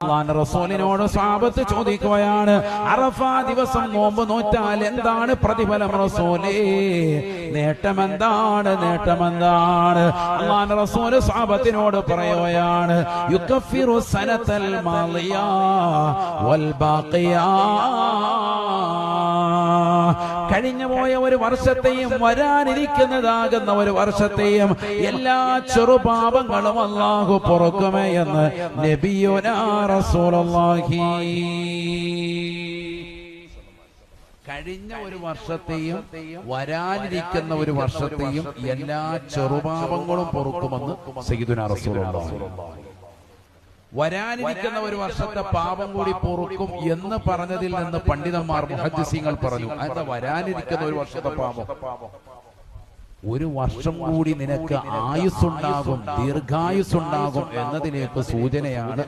അല്ലാഹുവിന്റെ റസൂലിനോട് സ്വഹാബത്ത് ചോദിക്കുകയാണ്, അറഫ ദിവസം നോമ്പ് നോറ്റാൽ എന്താണ് പ്രതിഫലം റസൂലേ? നേട്ടമെന്താണ്? അല്ലാഹുവിന്റെ റസൂൽ സ്വഹാബത്തിനോട് പറയുകയാണ്, യുകഫിറു സനതൽ മാളിയാ വൽ ബാഖിയാ, കഴിഞ്ഞുപോയ ഒരു വർഷത്തെയും വരാനിരിക്കുന്നതാകുന്ന ഒരു വർഷത്തെയും എല്ലാ ചെറുപാപങ്ങളും അല്ലാഹു പൊറുക്കുമേ എന്ന് നബിയുനാ റസൂലുള്ളാഹി. കഴിഞ്ഞ ഒരു വർഷത്തെയും വരാനിരിക്കുന്ന ഒരു വർഷത്തെയും എല്ലാ ചെറുപാപങ്ങളും പൊറുക്കുമെന്ന് സയ്യിദുനാ റസൂലുള്ളാഹി. വരാനിരിക്കുന്ന ഒരു വർഷത്തെ പാപം കൂടി പൊറുക്കും എന്ന് പറഞ്ഞതിൽ നിന്ന് പണ്ഡിതന്മാർ മുഹദ്ദിസീങ്ങൾ പറഞ്ഞു, അത് വരാനിരിക്കുന്ന ഒരു വർഷത്തെ പാപം, ഒരു വർഷം കൂടി നിനക്ക് ആയുസ്സുണ്ടാകും, ദീർഘായുസ്സുണ്ടാകും എന്നതിലേക്ക് സൂചനയാണ്.